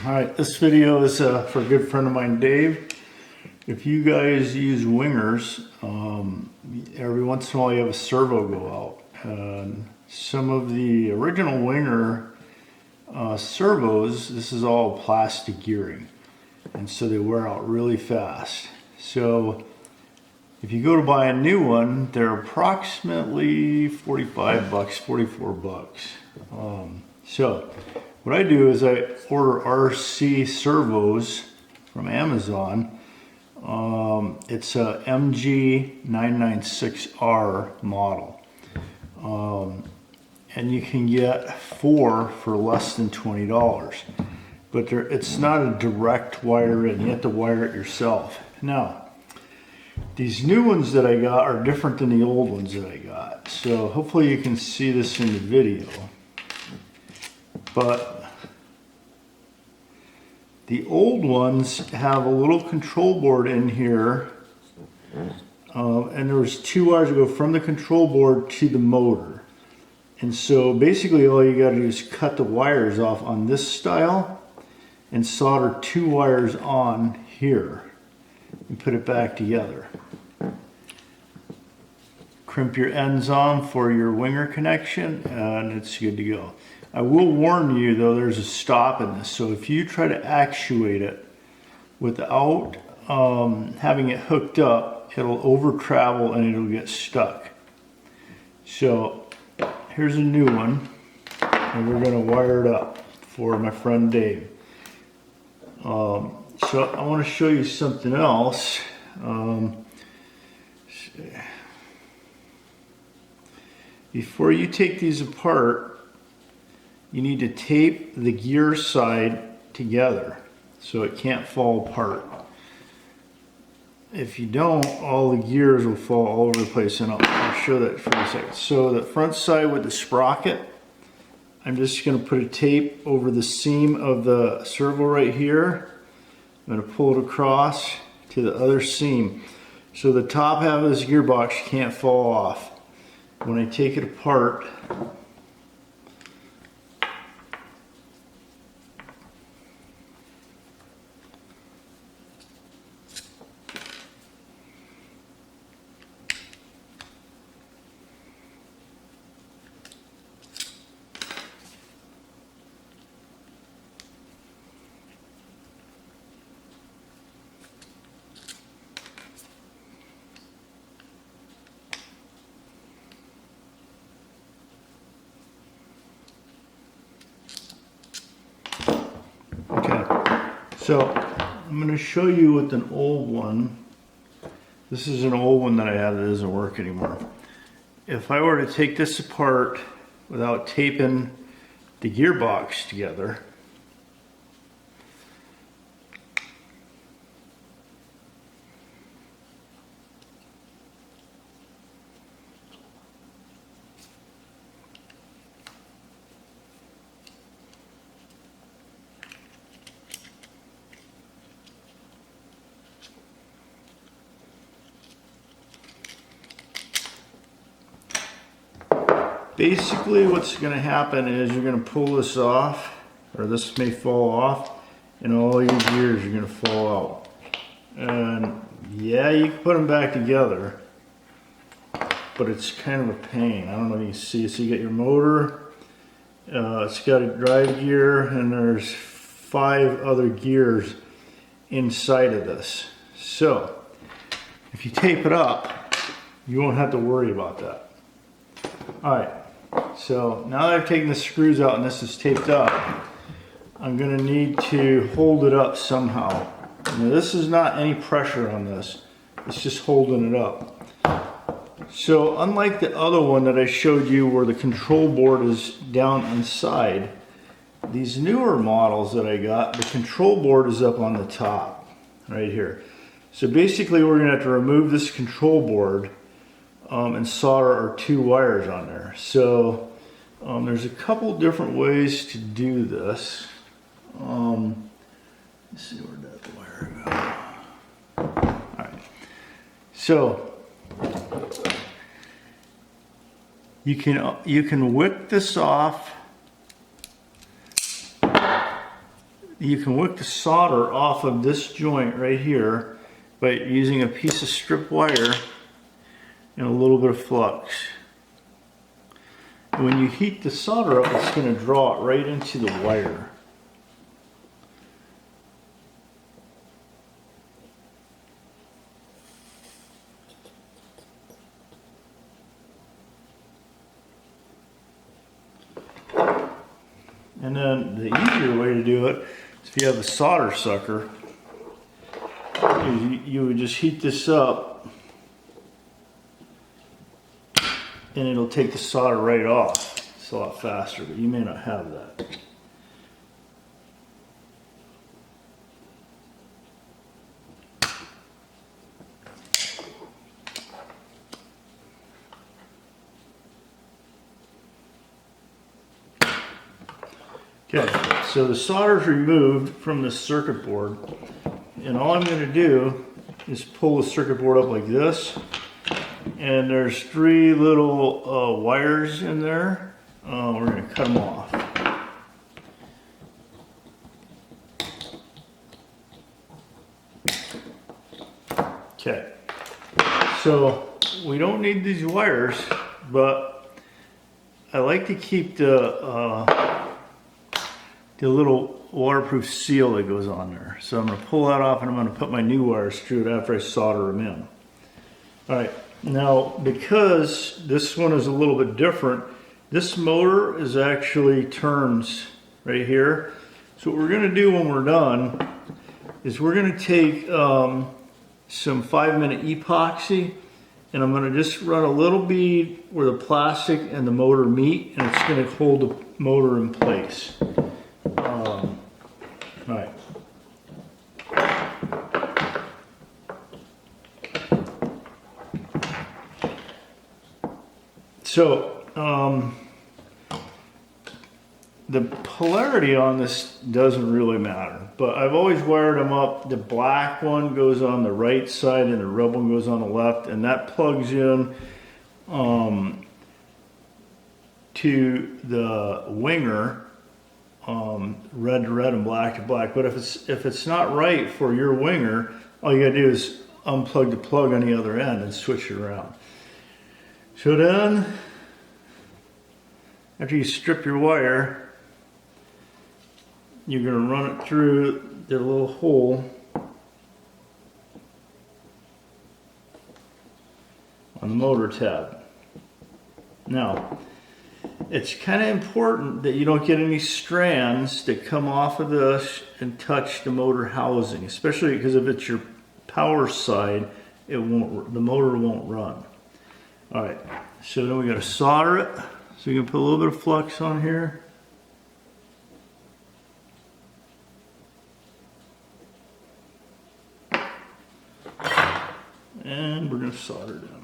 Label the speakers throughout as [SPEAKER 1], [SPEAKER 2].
[SPEAKER 1] Alright, this video is for a good friend of mine, Dave. If you guys use wingers, every once in a while you have a servo go out. And some of the original winger servos, this is all plastic gearing. And so they wear out really fast. So if you go to buy a new one, they're approximately 45 bucks, 44 bucks. So what I do is I order RC servos from Amazon. It's a MG996R model. And you can get 4 for less than $20. But it's not a direct wire in. You have to wire it yourself. Now, these new ones that I got are different than the old ones that I got. So hopefully you can see this in the video. But the old ones have a little control board in here, and there was 2 wires that go from the control board to the motor. And so basically all you got to do is cut the wires off on this style and solder 2 wires on here and put it back together. Crimp your ends on for your winger connection and it's good to go. I will warn you though, there's a stop in this, so if you try to actuate it without having it hooked up, it'll over travel and it'll get stuck. So here's a new one and we're going to wire it up for my friend Dave. So I want to show you something else. Before you take these apart, you need to tape the gear side together so it can't fall apart. If you don't, all the gears will fall all over the place, and I'll show that for a second. So the front side with the sprocket, I'm just going to put a tape over the seam of the servo right here. I'm going to pull it across to the other seam. So the top half of this gearbox can't fall off. When I take it apart, so I'm going to show you with an old one. This is an old one that I have that doesn't work anymore. If I were to take this apart without taping the gearbox together, basically what's going to happen is you're going to pull this off, or this may fall off, and all your gears are going to fall out. And yeah, you can put them back together, but it's kind of a pain. I don't know if you can see. So you got your motor, it's got a drive gear, and there's 5 other gears inside of this. So if you tape it up, you won't have to worry about that. Alright, so now that I've taken the screws out and this is taped up, I'm going to need to hold it up somehow. Now this is not any pressure on this, it's just holding it up. So unlike the other one that I showed you where the control board is down inside, these newer models that I got, the control board is up on the top, right here. So basically we're going to have to remove this control board and solder our 2 wires on there. So there's a couple different ways to do this. Let's see where that wire goes. Alright, so you can wick this off. you can wick the solder off of this joint right here by using a piece of strip wire and a little bit of flux. And when you heat the solder up, it's going to draw it right into the wire. And then the easier way to do it is if you have a solder sucker, you would just heat this up and it'll take the solder right off. It's a lot faster, but you may not have that. Okay, so the solder is removed from the circuit board, and all I'm going to do is pull the circuit board up like this, and there's 3 little wires in there. We're going to cut them off. Okay, so we don't need these wires, but I like to keep the little waterproof seal that goes on there. So I'm going to pull that off and I'm going to put my new wires through it after I solder them in. Alright, now because this one is a little bit different, this motor is actually turns right here. So what we're going to do when we're done is we're going to take some 5-minute epoxy, and I'm going to just run a little bead where the plastic and the motor meet, and it's going to hold the motor in place. All right. So the polarity on this doesn't really matter, but I've always wired them up. The black one goes on the right side and the red one goes on the left, and that plugs in to the winger. Red to red and black to black. But if it's not right for your winger, all you gotta do is unplug the plug on the other end and switch it around. So then, after you strip your wire, you're gonna run it through the little hole on the motor tab. Now, it's kind of important that you don't get any strands that come off of this and touch the motor housing, especially because if it's your power side, the motor won't run. All right, so then we got to solder it. So you can put a little bit of flux on here. And we're going to solder it in.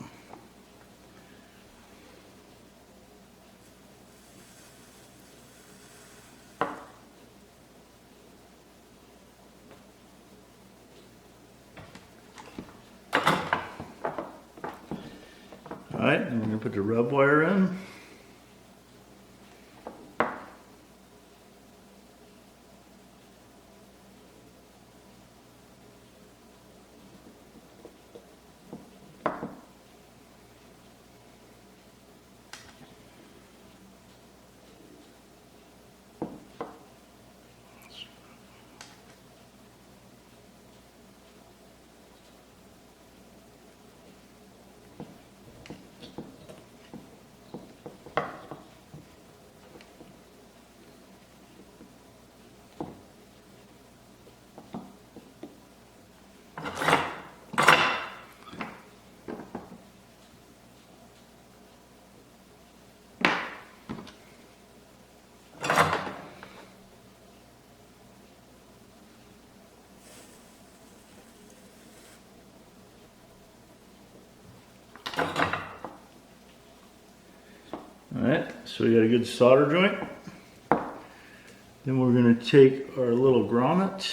[SPEAKER 1] Alright, and we're going to put the rub wire in. Alright, so we got a good solder joint. Then we're going to take our little grommet.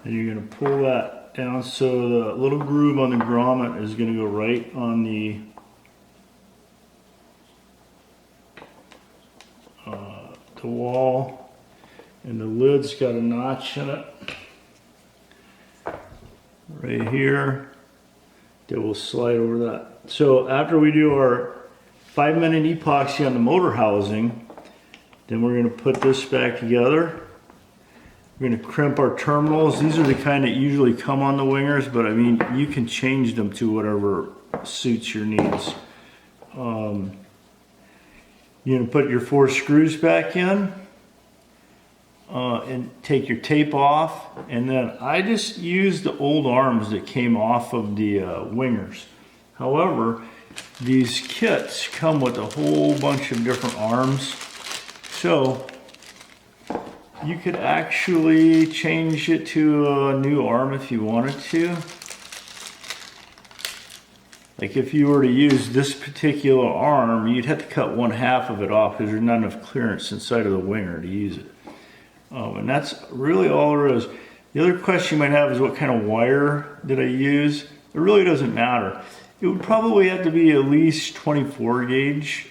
[SPEAKER 1] and you're going to pull that down so the little groove on the grommet is going to go right on the wall, and the lid's got a notch in it right here that will slide over that. So after we do our 5-minute epoxy on the motor housing, then we're going to put this back together. We're going to crimp our terminals. These are the kind that usually come on the wingers, but I mean, you can change them to whatever suits your needs. You're going to put your 4 screws back in and take your tape off. And then I just used the old arms that came off of the wingers. However, these kits come with a whole bunch of different arms. So you could actually change it to a new arm if you wanted to. Like if you were to use this particular arm, you'd have to cut 1/2 of it off because there's not enough clearance inside of the winger to use it. And that's really all there is. The other question you might have is what kind of wire did I use? It really doesn't matter. It would probably have to be at least 24 gauge.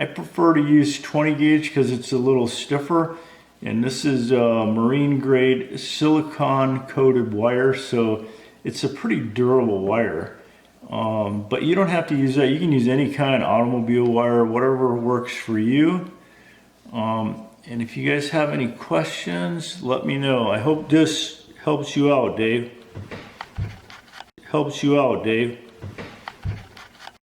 [SPEAKER 1] I prefer to use 20 gauge because it's a little stiffer. And this is marine grade silicone coated wire, so it's a pretty durable wire. But you don't have to use that. You can use any kind of automobile wire, whatever works for you. And if you guys have any questions, let me know. I hope this helps you out, Dave. Helps you out, Dave.